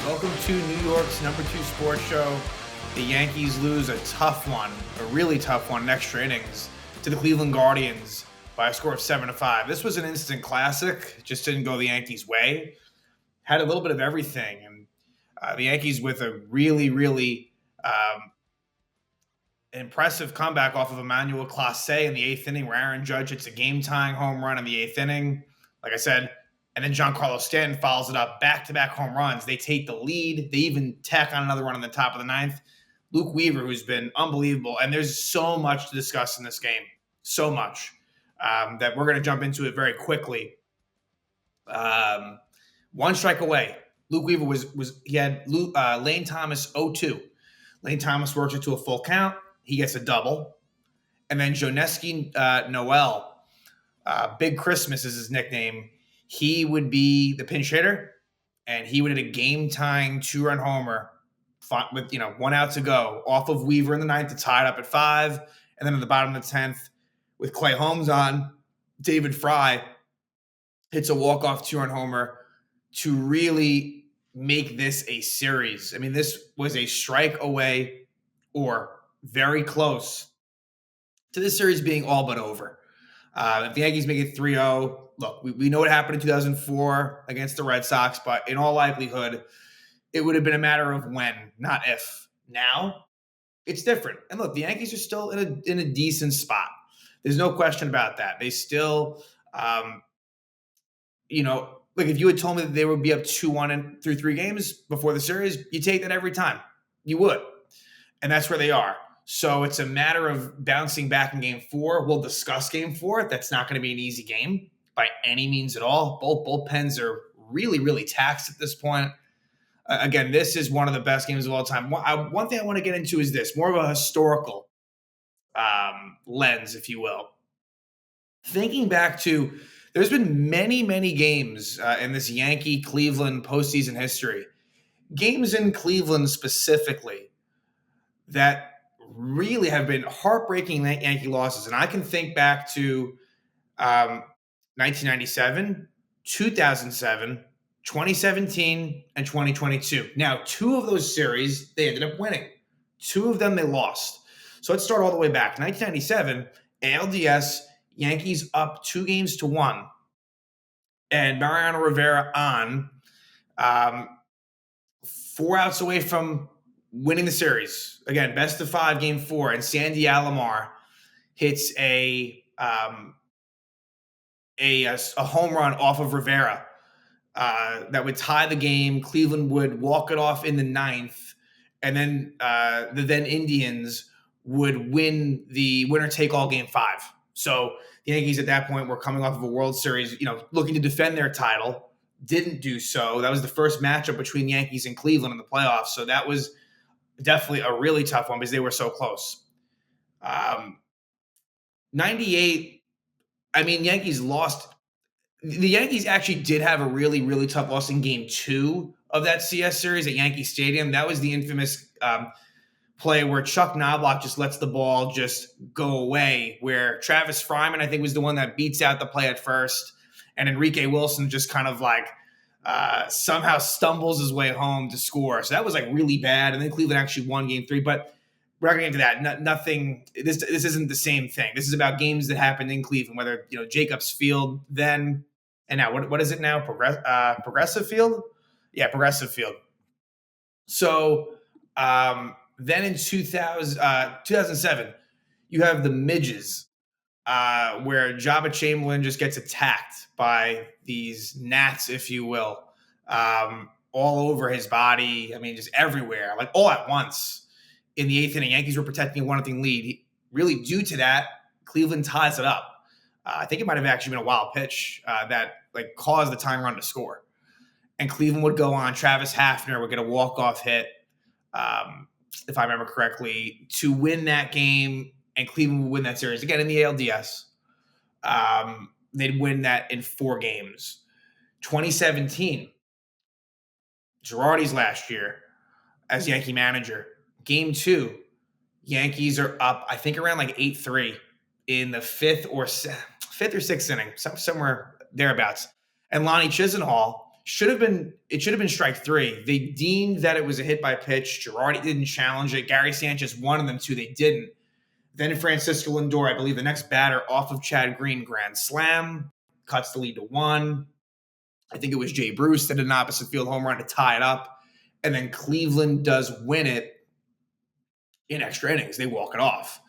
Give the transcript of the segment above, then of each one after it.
Welcome to New York's #2 sports show. The Yankees lose a tough one, a really tough one in extra innings to the Cleveland Guardians by a score of 7-5. This was an instant classic. Just didn't go the Yankees' way. Had a little bit of everything. And the Yankees with a really impressive comeback off of Emmanuel Clase in the eighth inning where Aaron Judge hits a game-tying home run in the eighth inning. Like I said, and then Giancarlo Stanton follows it up, back-to-back home runs. They take the lead. They even tack on another one in the top of the ninth. Luke Weaver, who's been unbelievable. And there's so much to discuss in this game. So much that we're going to jump into it very quickly. One strike away. Luke Weaver he had Lane Thomas 0-2. Lane Thomas works it to a full count. He gets a double. And then Joneski Noel, Big Christmas is his nickname. He would be the pinch hitter, and he would hit a game-tying two-run homer with 1 out to go off of Weaver in the ninth to tie it up at 5. And then at the bottom of the 10th, with Clay Holmes on, David Fry hits a walk-off two-run homer to really make this a series. I mean, this was a strike away or very close to this series being all but over. If the Yankees make it 3-0, look, we know what happened in 2004 against the Red Sox, but in all likelihood, it would have been a matter of when, not if. Now, it's different. And look, the Yankees are still in a decent spot. There's no question about that. They still, like if you had told me that they would be up 2-1 through 3 games before the series, you take that every time. You would. And that's where they are. So it's a matter of bouncing back in game 4. We'll discuss game 4. That's not going to be an easy game by any means at all. Both bullpens are really taxed at this point. Again, this is one of the best games of all time. One thing I want to get into is this, more of a historical lens, if you will. Thinking back to, there's been many games in this Yankee-Cleveland postseason history. Games in Cleveland specifically that really have been heartbreaking Yankee losses. And I can think back to 1997, 2007, 2017, and 2022. Now, 2 of those series, they ended up winning. 2 of them they lost. So let's start all the way back. 1997, ALDS, Yankees up 2-1. And Mariano Rivera on 4 outs away from winning the series. Again, best of 5, game 4. And Sandy Alomar hits a home run off of Rivera that would tie the game. Cleveland would walk it off in the 9th. And then the then Indians would win the winner-take-all game 5. So the Yankees at that point were coming off of a World Series, looking to defend their title. Didn't do so. That was the first matchup between the Yankees and Cleveland in the playoffs. So that was definitely a really tough one because they were so close. 98, Yankees lost. The Yankees actually did have a really tough loss in game 2 of that CS series at Yankee Stadium. That was the infamous play where Chuck Knobloch just lets the ball just go away, where Travis Fryman, I think, was the one that beats out the play at first, and Enrique Wilson just kind of somehow stumbles his way home to score. So that was really bad. And then Cleveland actually won game 3, but we're not going to get into that. Nothing. This isn't the same thing. This is about games that happened in Cleveland, whether Jacobs Field then and now. What is it now? Progressive Field? Yeah, Progressive Field. So then in 2007, you have the midges, where Jabba Chamberlain just gets attacked by these gnats, if you will, all over his body. Just everywhere, all at once. In the 8th inning, Yankees were protecting a 1-0 lead. Really, due to that, Cleveland ties it up. I think it might have actually been a wild pitch that caused the tying run to score. And Cleveland would go on. Travis Hafner would get a walk-off hit, if I remember correctly, to win that game. And Cleveland would win that series. Again, in the ALDS, they'd win that in 4 games. 2017, Girardi's last year as Yankee manager. Game 2, Yankees are up, I think, around 8-3 in the 5th or 6th inning, somewhere thereabouts. And Lonnie Chisenhall It should have been strike three. They deemed that it was a hit by pitch. Girardi didn't challenge it. Gary Sanchez wanted them to. They didn't. Then Francisco Lindor, I believe the next batter off of Chad Green, grand slam, cuts the lead to one. I think it was Jay Bruce that did an opposite field home run to tie it up. And then Cleveland does win it in extra innings. They walk it off.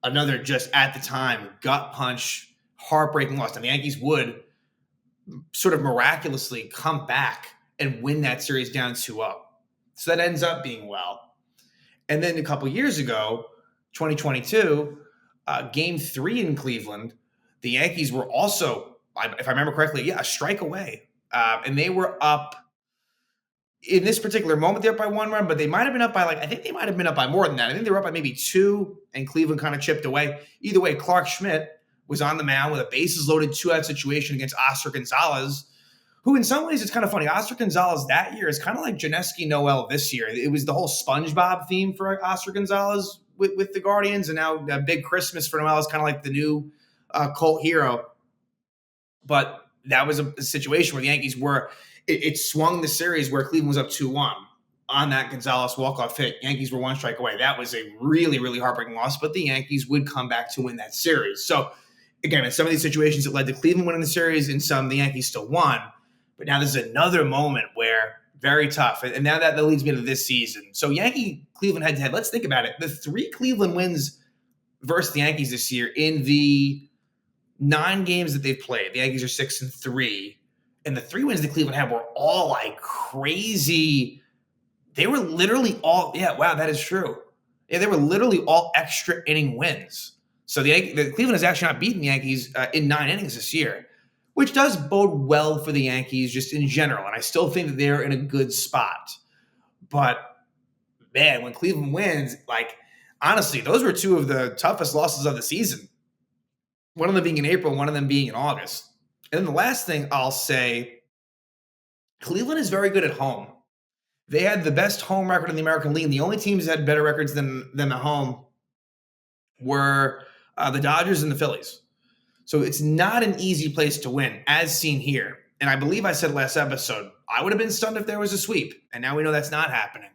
Another just at the time gut punch, heartbreaking loss. And the Yankees would sort of miraculously come back and win that series down 2-0. So that ends up being well. And then a couple years ago, 2022, game 3 in Cleveland, the Yankees were also, if I remember correctly, a strike away. And they were up in this particular moment. They're up by 1 run, but they might have been up by I think they might have been up by more than that. I think they were up by maybe 2, and Cleveland kind of chipped away. Either way, Clark Schmidt was on the mound with a bases loaded 2-out situation against Oscar Gonzalez, who in some ways it's kind of funny. Oscar Gonzalez that year is kind of like Janeski Noel this year. It was the whole SpongeBob theme for Oscar Gonzalez with the Guardians, and now a big Christmas for Noel is kind of like the new cult hero. But that was a situation where the Yankees were – it swung the series where Cleveland was up 2-1 on that Gonzalez walk-off hit. Yankees were 1 strike away. That was a really, really heartbreaking loss, but the Yankees would come back to win that series. So, again, in some of these situations, it led to Cleveland winning the series. In some, the Yankees still won. But now there's another moment where very tough. And now that leads me to this season. So Yankee-Cleveland head-to-head. Let's think about it. The 3 Cleveland wins versus the Yankees this year in the 9 games that they've played. The Yankees are 6-3. And the 3 wins that Cleveland had were all crazy. They were literally all, wow, that is true. Yeah, they were literally all extra inning wins. So the Cleveland has actually not beaten the Yankees in 9 innings this year, which does bode well for the Yankees just in general. And I still think that they're in a good spot. But, man, when Cleveland wins, honestly, those were 2 of the toughest losses of the season. One of them being in April, one of them being in August. And then the last thing I'll say, Cleveland is very good at home. They had the best home record in the American League. And the only teams that had better records than at home were the Dodgers and the Phillies. So it's not an easy place to win, as seen here. And I believe I said last episode, I would have been stunned if there was a sweep. And now we know that's not happening.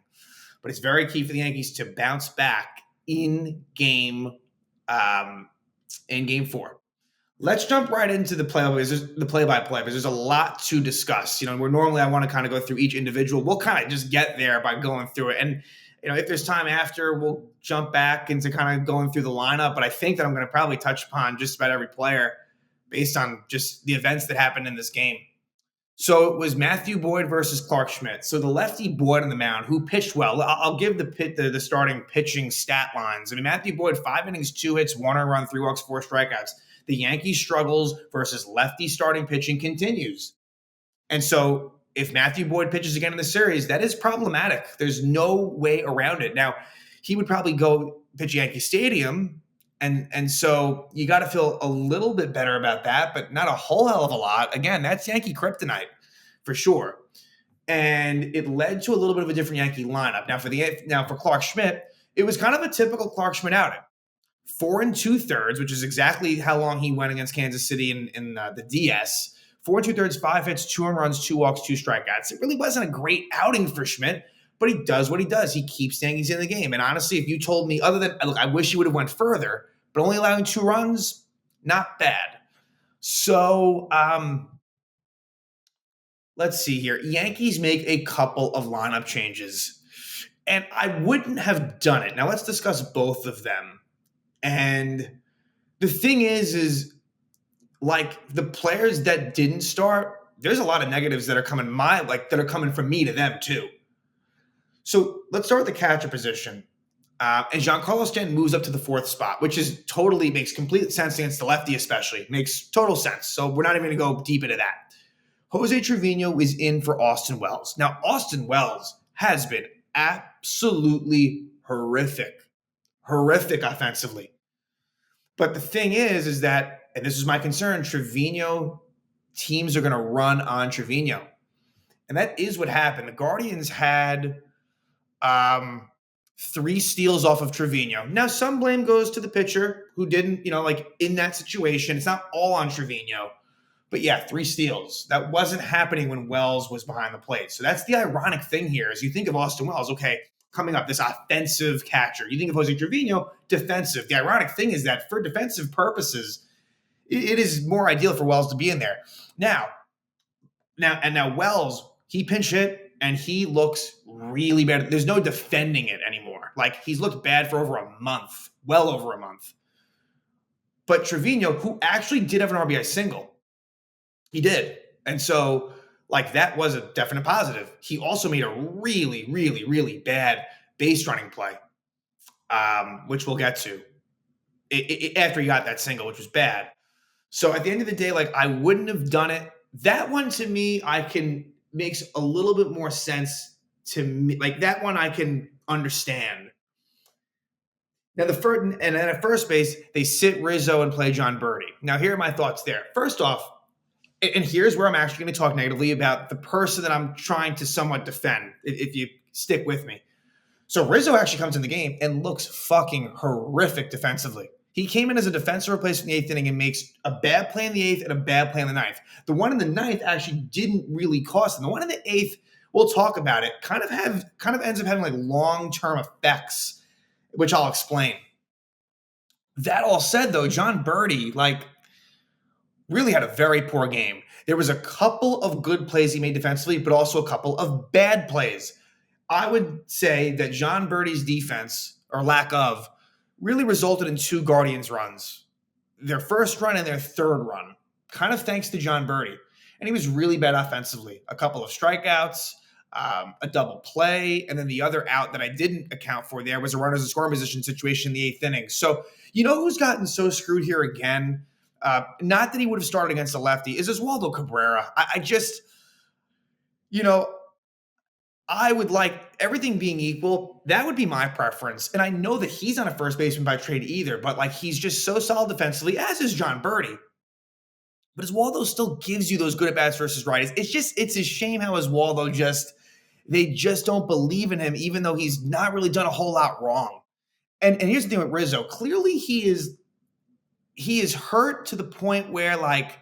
But it's very key for the Yankees to bounce back in game 4. Let's jump right into the play-by-play because there's a lot to discuss. Where normally I want to kind of go through each individual. We'll kind of just get there by going through it. And, if there's time after, we'll jump back into kind of going through the lineup. But I think that I'm going to probably touch upon just about every player based on just the events that happened in this game. So it was Matthew Boyd versus Clark Schmidt. So the lefty Boyd on the mound, who pitched well. I'll give the starting pitching stat lines. Matthew Boyd, 5 innings, 2 hits, 1 earned run, 3 walks, 4 strikeouts. The Yankees' struggles versus lefty starting pitching continues. And so if Matthew Boyd pitches again in the series, that is problematic. There's no way around it. Now, he would probably go pitch Yankee Stadium, and so you got to feel a little bit better about that, but not a whole hell of a lot. Again, that's Yankee kryptonite for sure. And it led to a little bit of a different Yankee lineup. Now for Clark Schmidt, it was kind of a typical Clark Schmidt outing. 4 2/3, which is exactly how long he went against Kansas City in the DS. 4 2/3, 5 hits, 2 earned runs, 2 walks, 2 strikeouts. It really wasn't a great outing for Schmidt, but he does what he does. He keeps Yankees in the game. And honestly, if you told me I wish he would have went further, but only allowing 2 runs, not bad. So let's see here. Yankees make a couple of lineup changes, and I wouldn't have done it. Now let's discuss both of them. And the thing is the players that didn't start, there's a lot of negatives that are coming that are coming from me to them too. So let's start with the catcher position. And Giancarlo Stanton moves up to the 4th spot, which makes complete sense against the lefty especially. Makes total sense. So we're not even going to go deep into that. Jose Trevino is in for Austin Wells. Now, Austin Wells has been absolutely horrific offensively. But the thing is that, and this is my concern, teams are going to run on Trevino. And that is what happened. The Guardians had 3 steals off of Trevino. Now, some blame goes to the pitcher who didn't, in that situation. It's not all on Trevino. But yeah, 3 steals. That wasn't happening when Wells was behind the plate. So that's the ironic thing here is you think of Austin Wells, okay, coming up, this offensive catcher. You think of Jose Trevino, defensive. The ironic thing is that for defensive purposes, it is more ideal for Wells to be in there. Now Wells, he pinch hit and he looks really bad. There's no defending it anymore. Like he's looked bad for over a month, well over a month. But Trevino, who actually did have an RBI single, he did. And so, like, that was a definite positive. He also made a really, really, really bad base running play, which we'll get to after he got that single, which was bad. So at the end of the day, like, I wouldn't have done it. That one to me, makes a little bit more sense to me. Like, that one I can understand. Now, and then at first base, they sit Rizzo and play John Birdie. Now, here are my thoughts there. First off, and here's where I'm actually going to talk negatively about the person that I'm trying to somewhat defend, if you stick with me. So Rizzo actually comes in the game and looks fucking horrific defensively. He came in as a defensive replacement in the 8th inning and makes a bad play in the 8th and a bad play in the 9th. The one in the 9th actually didn't really cost him. The one in the 8th, we'll talk about it, kind of ends up having like long-term effects, which I'll explain. That all said, though, John Birdie, like, really had a very poor game. There was a couple of good plays he made defensively, but also a couple of bad plays. I would say that John Birdie's defense, or lack of, really resulted in 2 Guardians runs. Their first run and their third run, kind of thanks to John Birdie. And he was really bad offensively. A couple of strikeouts, a double play, and then the other out that I didn't account for there was a runners in scoring position situation in the 8th inning. So you know who's gotten so screwed here again? Not that he would have started against a lefty, is Oswaldo Cabrera. I just, I would like, everything being equal, that would be my preference. And I know that he's not a first baseman by trade either, but like he's just so solid defensively, as is John Birdie. But Oswaldo still gives you those good at-bats versus righties. It's a shame how Oswaldo they just don't believe in him, even though he's not really done a whole lot wrong. And here's the thing with Rizzo. Clearly he is hurt to the point where, like,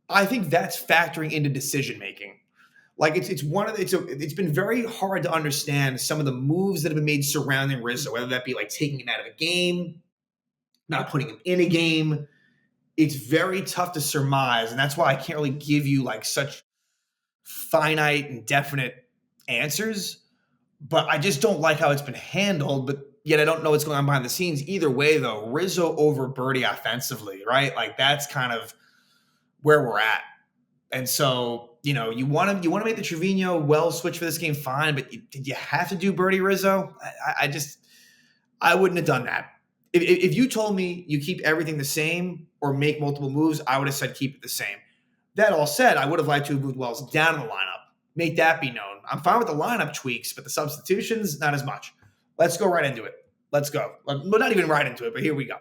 I think that's factoring into decision-making. Like, it's been very hard to understand some of the moves that have been made surrounding Rizzo, whether that be like taking him out of a game, not putting him in a game. It's very tough to surmise, and that's why I can't really give you like such finite and definite answers. But I just don't like how it's been handled, but yet I don't know what's going on behind the scenes. Either way, though, Rizzo over Birdie offensively, right? Like, that's kind of where we're at. And so, you want to make the Trevino Wells switch for this game, fine, but did you have to do Birdie Rizzo? I wouldn't have done that. If you told me you keep everything the same or make multiple moves, I would have said keep it the same. That all said, I would have liked to have moved Wells down in the lineup. Make that be known. I'm fine with the lineup tweaks, but the substitutions, not as much. Let's go right into it. Let's go. Well, not even right into it, but here we go.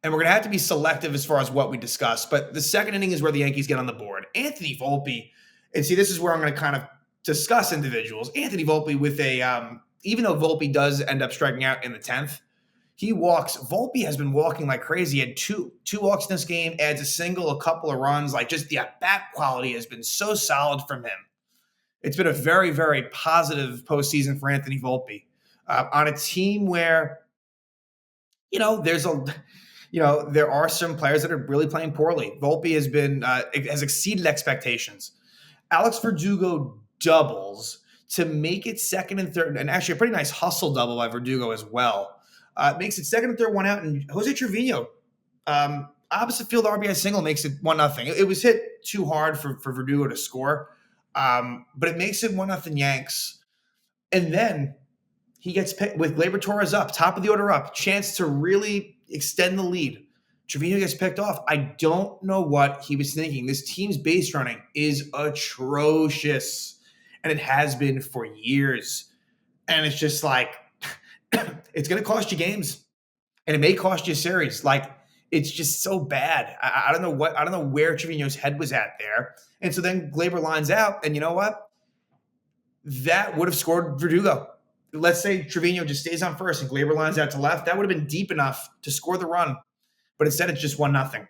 And we're going to have to be selective as far as what we discuss. But the second inning is where the Yankees get on the board. Anthony Volpe, and see, this is where I'm going to kind of discuss individuals. Anthony Volpe with even though Volpe does end up striking out in the 10th, he walks. Volpe has been walking like crazy. He had two walks in this game, adds a single, a couple of runs. Like, just the at-bat quality has been so solid from him. It's been a very, very positive postseason for Anthony Volpe on a team where, there are some players that are really playing poorly. Volpe has exceeded expectations. Alex Verdugo doubles to make it second and third, and actually a pretty nice hustle double by Verdugo as well. Makes it second and third, one out, and Jose Trevino, opposite field RBI single, makes it 1-0. It was hit too hard for Verdugo to score, but it makes it 1-0 Yanks. And then he gets picked with Gleyber Torres up, top of the order up, chance to really extend the lead. Trevino gets picked off. I don't know what he was thinking. This team's base running is atrocious, and it has been for years. And it's just like, it's going to cost you games, and it may cost you a series. Like, it's just so bad. I don't know where Trevino's head was at there. And so then Gleyber lines out, and you know what? That would have scored Verdugo. Let's say Trevino just stays on first and Gleyber lines out to left. That would have been deep enough to score the run. But instead, it's just 1-0.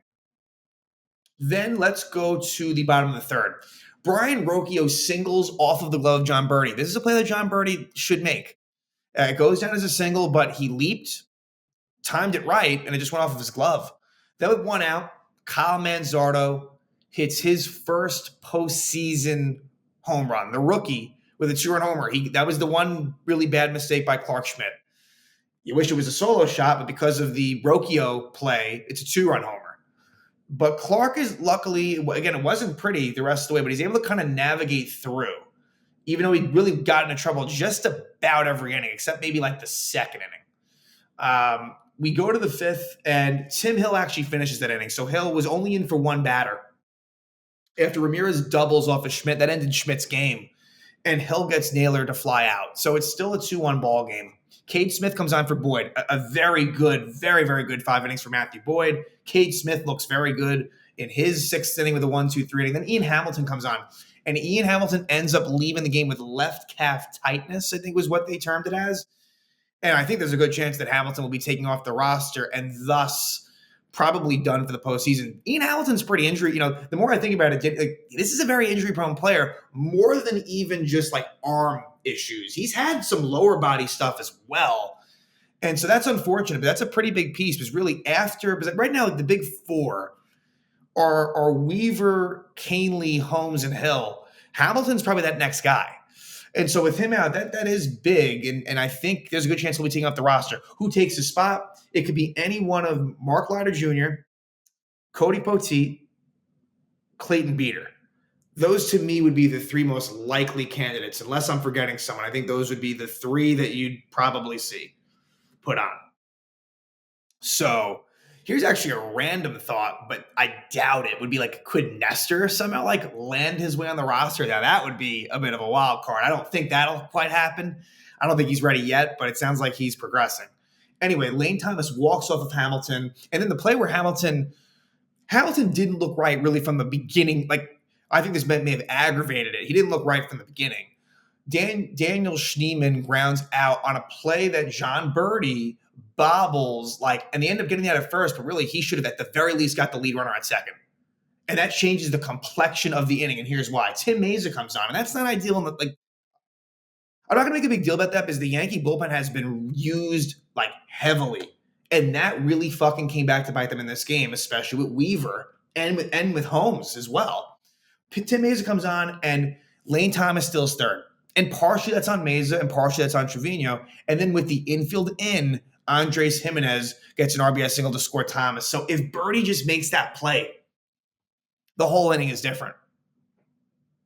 Then let's go to the bottom of the third. Brian Rocchio singles off of the glove of John Birdie. This is a play that John Birdie should make. It goes down as a single, but he leaped, timed it right, and it just went off of his glove. Then with one out, Kyle Manzardo hits his first postseason home run. The rookie with a two-run homer. That was the one really bad mistake by Clark Schmidt. You wish it was a solo shot, but because of the Rocchio play, it's a two-run homer. But Clark is luckily, again, it wasn't pretty the rest of the way, but he's able to kind of navigate through, even though he really got into trouble just about every inning, except maybe like the second inning. We go to the fifth, and Tim Hill actually finishes that inning. So Hill was only in for one batter. After Ramirez doubles off of Schmidt, that ended Schmidt's game, and Hill gets Naylor to fly out. So it's still a 2-1 ball game. Cade Smith comes on for Boyd. A very good, very, very good 5 innings for Matthew Boyd. Cade Smith looks very good in his 6th inning with a 1-2-3 inning. Then Ian Hamilton comes on. And Ian Hamilton ends up leaving the game with left calf tightness, I think was what they termed it as. And I think there's a good chance that Hamilton will be taking off the roster and thus probably done for the postseason. Ian Hamilton's pretty injury. The more I think about it, this is a very injury-prone player, more than even just like arm issues. He's had some lower body stuff as well. And so that's unfortunate, but that's a pretty big piece because really because right now the big four are Weaver, Canely, Holmes, and Hill. Hamilton's probably that next guy. And so with him out, that is big. And I think there's a good chance he'll be taking off the roster. Who takes his spot? It could be any one of Mark Leiter Jr., Cody Poteet, Clayton Beeter. Those to me would be the 3 most likely candidates, unless I'm forgetting someone. I think those would be the 3 that you'd probably see put on. So here's actually a random thought, but I doubt it. Would be like, could Nestor somehow like land his way on the roster? Now that would be a bit of a wild card. I don't think that'll quite happen. I don't think he's ready yet, but it sounds like he's progressing. Anyway, Lane Thomas walks off of Hamilton, and then the play where Hamilton didn't look right really from the beginning. Like, I think this may have aggravated it. He didn't look right from the beginning. Daniel Schneemann grounds out on a play that John Birdie bobbles, and they end up getting out at first, but really he should have at the very least got the lead runner at second. And that changes the complexion of the inning, and here's why. Tim Mesa comes on, and that's not ideal. I'm not going to make a big deal about that because the Yankee bullpen has been used heavily, and that really fucking came back to bite them in this game, especially with Weaver and with Holmes as well. Tim Mesa comes on, and Lane Thomas still third. And partially that's on Mesa, and partially that's on Trevino. And then with the infield in, Andres Jimenez gets an RBI single to score Thomas. So if Birdie just makes that play, the whole inning is different.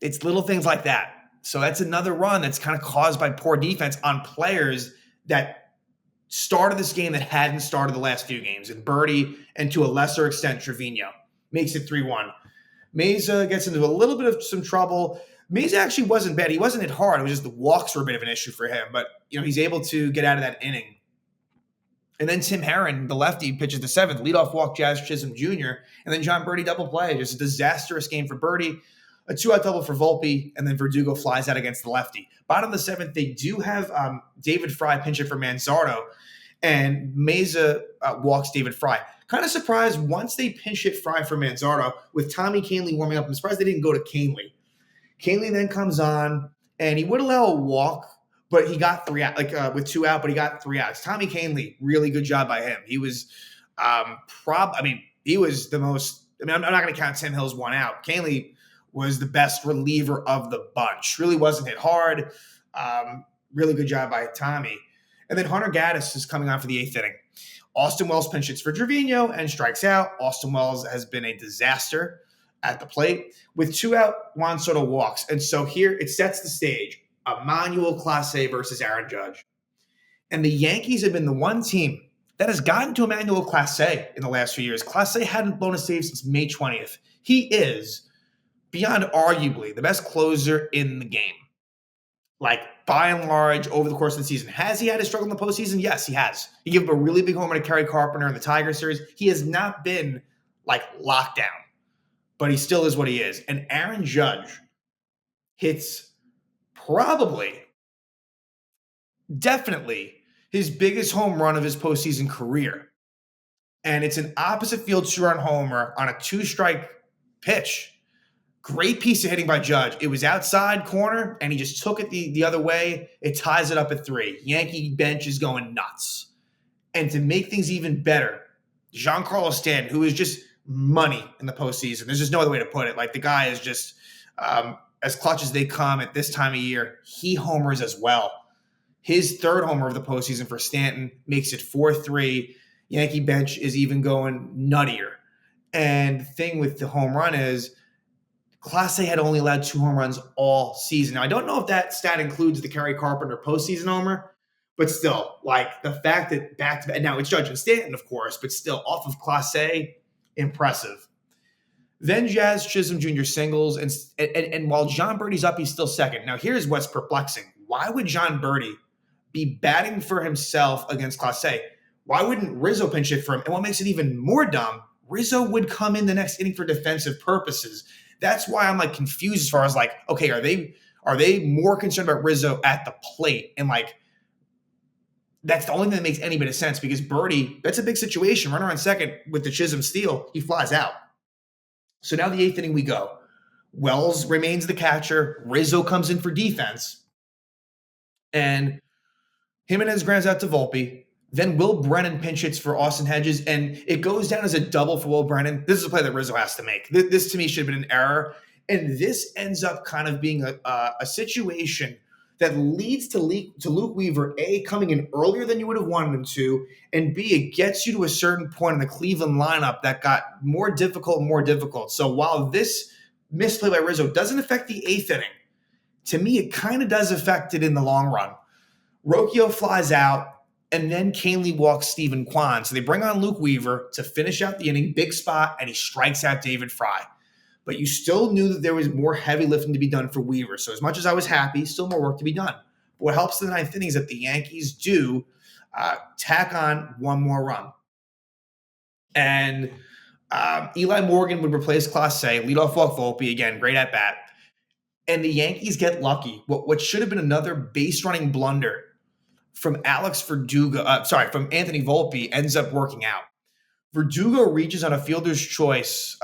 It's little things like that. So that's another run that's kind of caused by poor defense on players that started this game that hadn't started the last few games. And Birdie, and to a lesser extent, Trevino, makes it 3-1. Mesa gets into a little bit of some trouble. Mesa actually wasn't bad. He wasn't hit hard. It was just the walks were a bit of an issue for him. But, he's able to get out of that inning. And then Tim Herron, the lefty, pitches the 7th. Leadoff walk, Jazz Chisholm Jr. And then John Birdie double play. Just a disastrous game for Birdie. A 2-out double for Volpe. And then Verdugo flies out against the lefty. Bottom of the 7th, they do have David Fry pinch it for Manzardo. And Mesa walks David Fry. Kind of surprised once they pinch hit Fry for Manzardo with Tommy Canely warming up. I'm surprised they didn't go to Canely. Canely then comes on, and he would allow a walk, but he got 3 out, with 2 out, but he got 3 outs. Tommy Canely, really good job by him. He was he was the most. I'm not going to count Tim Hill's 1 out. Canely was the best reliever of the bunch. Really wasn't hit hard. Really good job by Tommy. And then Hunter Gaddis is coming on for the 8th inning. Austin Wells pinch hits for Trevino and strikes out. Austin Wells has been a disaster at the plate. With 2 out, Juan Soto walks. And so here it sets the stage. Emmanuel Clase versus Aaron Judge. And the Yankees have been the one team that has gotten to Emmanuel Clase in the last few years. Clase hadn't blown a save since May 20th. He is, beyond arguably, the best closer in the game. By and large, over the course of the season. Has he had a struggle in the postseason? Yes, he has. He gave up a really big homer to Kerry Carpenter in the Tiger series. He has not been, locked down. But he still is what he is. And Aaron Judge hits definitely his biggest home run of his postseason career. And it's an opposite field 2-run homer on a 2-strike pitch. Great piece of hitting by Judge. It was outside corner, and he just took it the other way. It ties it up at 3. Yankee bench is going nuts. And to make things even better, Giancarlo Stanton, who is just money in the postseason. There's just no other way to put it. Like, the guy is just as clutch as they come at this time of year. He homers as well. His third homer of the postseason for Stanton makes it 4-3. Yankee bench is even going nuttier. And the thing with the home run is Clase had only allowed 2 home runs all season. Now, I don't know if that stat includes the Kerry Carpenter postseason homer, but still, like, the fact that back-to-back, now it's Judge and Stanton, of course, but still off of Clase, impressive. Then Jazz Chisholm Jr. singles, and while John Birdie's up, he's still second. Now, here's what's perplexing. Why would John Birdie be batting for himself against Clase? Why wouldn't Rizzo pinch hit for him? And what makes it even more dumb, Rizzo would come in the next inning for defensive purposes. That's why I'm like confused as far as like, okay, are they more concerned about Rizzo at the plate? And like, that's the only thing that makes any bit of sense, because Birdie, that's a big situation. Runner on second with the Chisholm steal, he flies out. So now the 8th inning we go. Wells remains the catcher. Rizzo comes in for defense. And Jimenez grounds out to Volpe. Then Will Brennan pinch hits for Austin Hedges, and it goes down as a double for Will Brennan. This is a play that Rizzo has to make. This to me should have been an error. And this ends up kind of being a situation that leads to Luke Weaver, A, coming in earlier than you would have wanted him to, and B, it gets you to a certain point in the Cleveland lineup that got more difficult and more difficult. So while this misplay by Rizzo doesn't affect the 8th inning, to me it kind of does affect it in the long run. Rocchio flies out, and then Canely walks Stephen Kwan. So they bring on Luke Weaver to finish out the inning, big spot, and he strikes out David Fry. But you still knew that there was more heavy lifting to be done for Weaver. So as much as I was happy, still more work to be done. But what helps in the 9th inning is that the Yankees do tack on one more run. And Eli Morgan would replace Clase, leadoff walk Volpe, again, great at bat. And the Yankees get lucky. What should have been another base running blunder from from Anthony Volpe ends up working out. Verdugo reaches on a fielder's choice.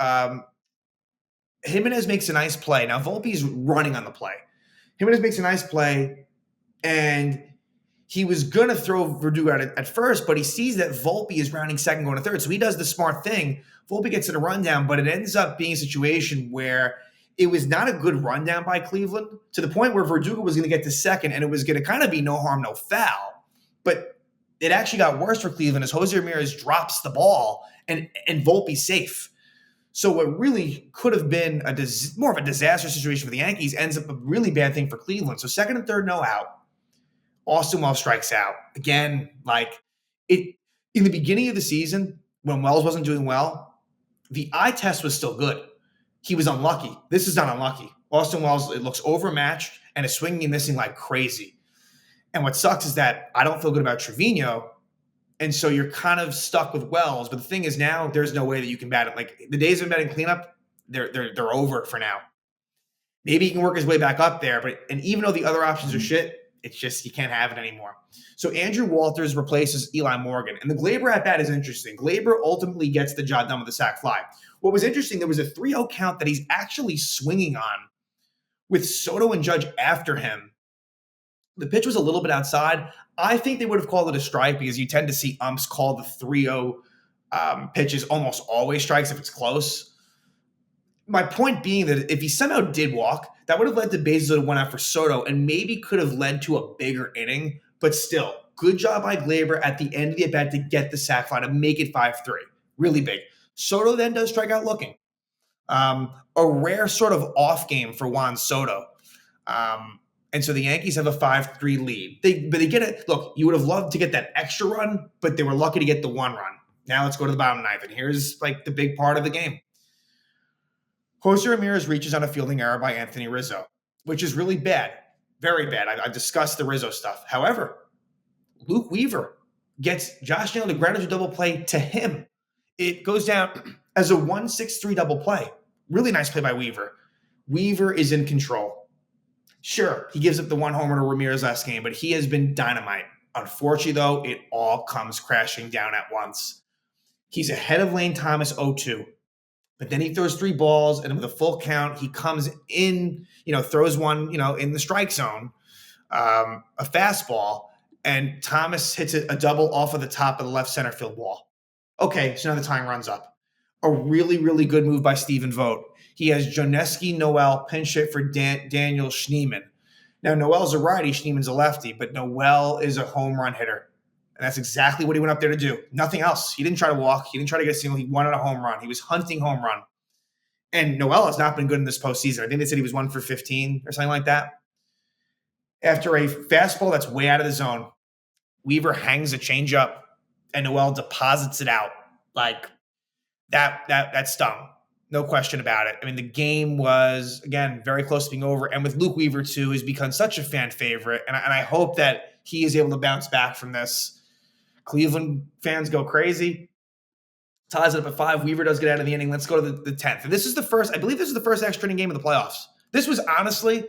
Jimenez makes a nice play. Now, Volpe's running on the play. Jimenez makes a nice play, and he was going to throw Verdugo out at first, but he sees that Volpe is rounding second, going to third. So he does the smart thing. Volpe gets in a rundown, but it ends up being a situation where it was not a good rundown by Cleveland, to the point where Verdugo was going to get to second, and it was going to kind of be no harm, no foul. But it actually got worse for Cleveland as Jose Ramirez drops the ball, and Volpe's safe. So what really could have been more of a disaster situation for the Yankees ends up a really bad thing for Cleveland. So second and third, no out. Austin Wells strikes out. Again, like it in the beginning of the season, when Wells wasn't doing well, the eye test was still good. He was unlucky. This is not unlucky. Austin Wells, it looks overmatched and is swinging and missing like crazy. And what sucks is that I don't feel good about Trevino. And so you're kind of stuck with Wells. But the thing is, now there's no way that you can bat it. Like, the days of batting cleanup, they're over for now. Maybe he can work his way back up there. And even though the other options are shit, it's just you can't have it anymore. So Andrew Walters replaces Eli Morgan. And the Glaber at bat is interesting. Glaber ultimately gets the job done with the sac fly. What was interesting, there was a 3-0 count that he's actually swinging on with Soto and Judge after him. The pitch was a little bit outside. I think they would have called it a strike, because you tend to see umps call the 3-0 pitches almost always strikes if it's close. My point being that if he somehow did walk, that would have led to bases that went out for Soto and maybe could have led to a bigger inning. But still, good job by Glaber at the end of the at-bat to get the sac fly to make it 5-3. Really big. Soto then does strike out looking. A rare sort of off game for Juan Soto. And so the Yankees have a 5-3 lead. They get it. Look, you would have loved to get that extra run, but they were lucky to get the 1 run. Now let's go to the bottom 9th. And here's like the big part of the game. Jose Ramirez reaches on a fielding error by Anthony Rizzo, which is really bad. Very bad. I've discussed the Rizzo stuff. However, Luke Weaver gets Josh Naylor to ground into double play to him. It goes down as a 1-6-3 double play. Really nice play by Weaver. Weaver is in control. Sure, he gives up the 1 homer to Ramirez last game, but he has been dynamite. Unfortunately, though, it all comes crashing down at once. He's ahead of Lane Thomas 0-2. But then he throws 3 balls, and with a full count, he comes in, throws one, in the strike zone, a fastball, and Thomas hits a double off of the top of the left center field wall. Okay, so now the time runs up. A really, really good move by Stephen Vogt. He has Joneski Noel pinch hit for Daniel Schneemann. Now, Noel's a righty, Schneemann's a lefty, but Noel is a home run hitter. And that's exactly what he went up there to do. Nothing else. He didn't try to walk. He didn't try to get a single. He wanted a home run. He was hunting home run. And Noel has not been good in this postseason. I think they said he was 1 for 15 or something like that. After a fastball that's way out of the zone, Weaver hangs a changeup, and Noel deposits it out. Like, that stung. No question about it. I mean, the game was, again, very close to being over. And with Luke Weaver, too, who's become such a fan favorite. And I hope that he is able to bounce back from this. Cleveland fans go crazy. Ties it up at 5. Weaver does get out of the inning. Let's go to the 10th. And I believe this is the first extra inning game of the playoffs. This was honestly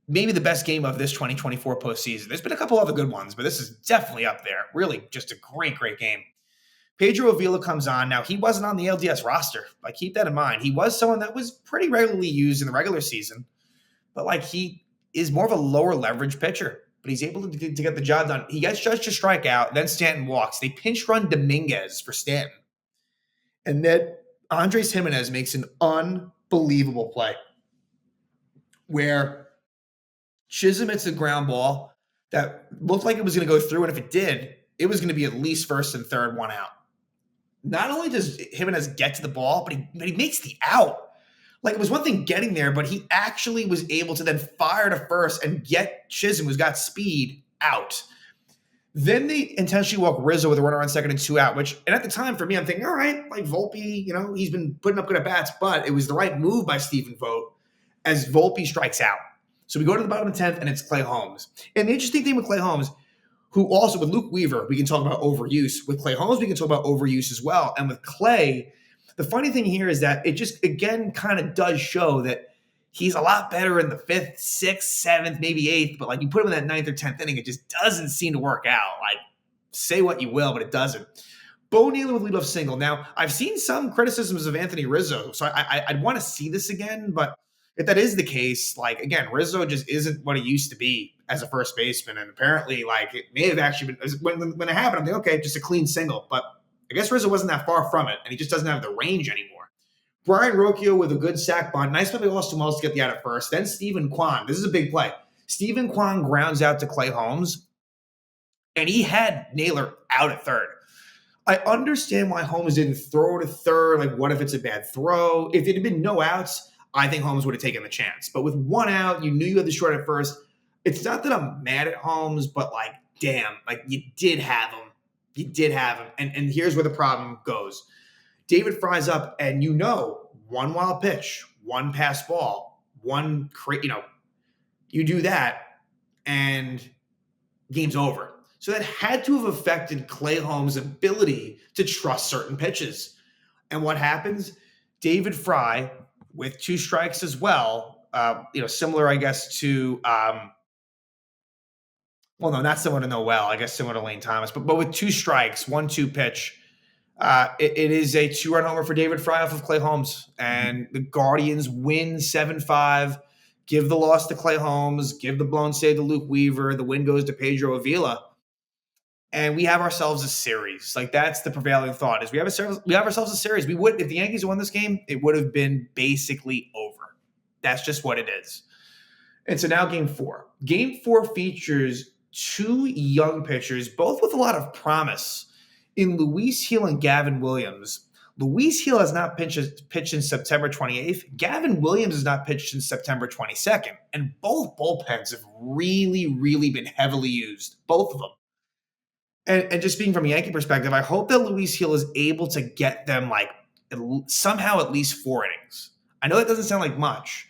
maybe the best game of this 2024 postseason. There's been a couple other good ones, but this is definitely up there. Really just a great, great game. Pedro Avila comes on. Now, he wasn't on the ALDS roster. Like, keep that in mind. He was someone that was pretty regularly used in the regular season, but he is more of a lower leverage pitcher, but he's able to get the job done. He gets Judge to strike out, then Stanton walks. They pinch run Dominguez for Stanton. And then Andres Jimenez makes an unbelievable play where Chisholm hits a ground ball that looked like it was going to go through, and if it did, it was going to be at least first and third, 1 out. Not only does Jimenez get to the ball, but he makes the out. Like, it was one thing getting there, but he actually was able to then fire to first and get Chisholm, who's got speed, out. Then they intentionally walk Rizzo with a runner on second and 2 out, and at the time for me, I'm thinking, all right, Volpe, he's been putting up good at bats, but it was the right move by Stephen Vogt as Volpe strikes out. So we go to the bottom of the 10th, and it's Clay Holmes. And the interesting thing with Clay Holmes, who also, with Luke Weaver, we can talk about overuse. With Clay Holmes, we can talk about overuse as well. And with Clay, the funny thing here is that it just, again, kind of does show that he's a lot better in the 5th, 6th, 7th, maybe 8th. But you put him in that 9th or 10th inning, it just doesn't seem to work out. Say what you will, but it doesn't. Bo Naylor with leadoff single. Now, I've seen some criticisms of Anthony Rizzo, so I'd want to see this again. But if that is the case, again, Rizzo just isn't what he used to be as a first baseman. And apparently, it may have actually been, when it happened, I'm thinking, okay, just a clean single. But I guess Rizzo wasn't that far from it, and he just doesn't have the range anymore. Brian Rocchio with a good sac bunt. Nice play by Austin Wells to get the out at first. Then Stephen Kwan. This is a big play. Stephen Kwan grounds out to Clay Holmes, and he had Naylor out at third. I understand why Holmes didn't throw to third. What if it's a bad throw? If it had been no outs, I think Holmes would have taken the chance. But with 1 out, you knew you had the short at first. It's not that I'm mad at Holmes, but damn, you did have him. You did have him. And here's where the problem goes. David Fry's up, and 1 wild pitch, 1 pass ball, you do that, and game's over. So that had to have affected Clay Holmes' ability to trust certain pitches. And what happens? David Fry, with 2 strikes as well, similar, I guess, to well, no, not similar to Noel, I guess similar to Lane Thomas, but with 2 strikes, 1-2 pitch, it is a 2-run homer for David Fry off of Clay Holmes. And the Guardians win 7-5, give the loss to Clay Holmes, give the blown save to Luke Weaver, the win goes to Pedro Avila. And we have ourselves a series. That's the prevailing thought, is we have ourselves a series. We would, if the Yankees won this game, it would have been basically over. That's just what it is. And so now game 4. Game 4 features 2 young pitchers, both with a lot of promise, in Luis Gil and Gavin Williams. Luis Gil has not pitched since September 28th. Gavin Williams has not pitched since September 22nd. And both bullpens have really, really been heavily used, both of them. And just being from a Yankee perspective, I hope that Luis Gil is able to get them somehow at least 4 innings. I know that doesn't sound like much,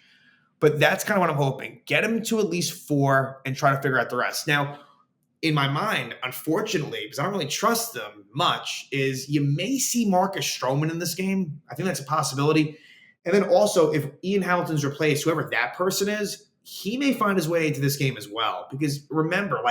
but that's kind of what I'm hoping. Get him to at least 4 and try to figure out the rest. Now, in my mind, unfortunately, because I don't really trust them much, is you may see Marcus Stroman in this game. I think that's a possibility. And then also, if Ian Hamilton's replaced, whoever that person is, he may find his way into this game as well. Because remember,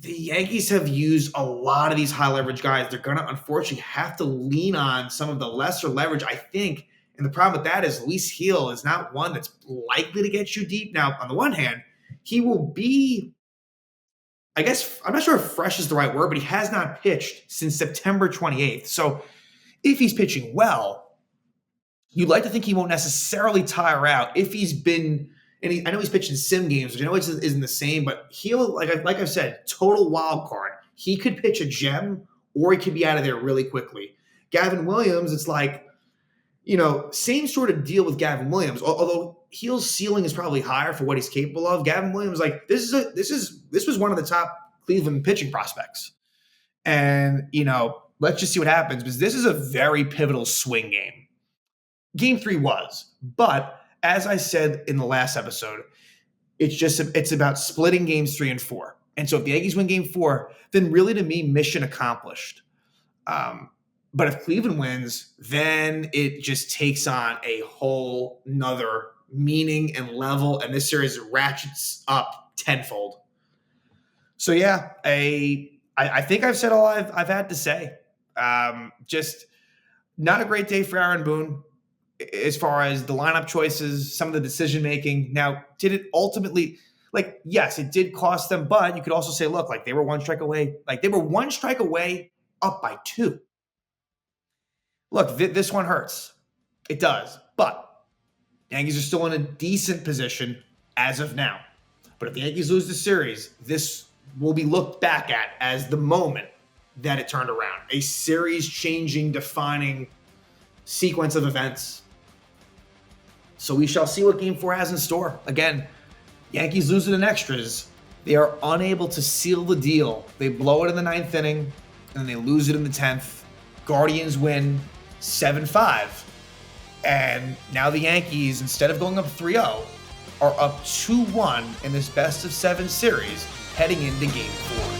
The Yankees have used a lot of these high leverage guys. They're going to unfortunately have to lean on some of the lesser leverage, I think. And the problem with that is Luis Gil is not one that's likely to get you deep. Now, on the one hand, he will be, I guess, I'm not sure if fresh is the right word, but he has not pitched since September 28th. So if he's pitching well, you'd like to think he won't necessarily tire out if he's been, and I know he's pitched in sim games, which I know isn't the same, but he'll, like I've said, total wild card. He could pitch a gem or he could be out of there really quickly. Gavin Williams, it's like, same sort of deal with Gavin Williams, although Gil's ceiling is probably higher for what he's capable of. Gavin Williams, like this was one of the top Cleveland pitching prospects. And, let's just see what happens because this is a very pivotal swing game. Game 3 was, but as I said in the last episode, it's about splitting games 3 and 4. And so if the Yankees win game 4, then really to me, mission accomplished. But if Cleveland wins, then it just takes on a whole nother meaning and level, and this series ratchets up tenfold. So yeah, I think I've said all I've had to say. Just not a great day for Aaron Boone as far as the lineup choices, some of the decision making. Now, did it ultimately, yes, it did cost them, but you could also say, look, they were one strike away. They were one strike away up by 2. Look, this one hurts. It does. But Yankees are still in a decent position as of now. But if the Yankees lose the series, this will be looked back at as the moment that it turned around. A series-changing, defining sequence of events. So we shall see what Game 4 has in store. Again, Yankees lose it in extras. They are unable to seal the deal. They blow it in the 9th inning, and then they lose it in the 10th. Guardians win 7-5. And now the Yankees, instead of going up 3-0, are up 2-1 in this best-of-7 series heading into Game 4.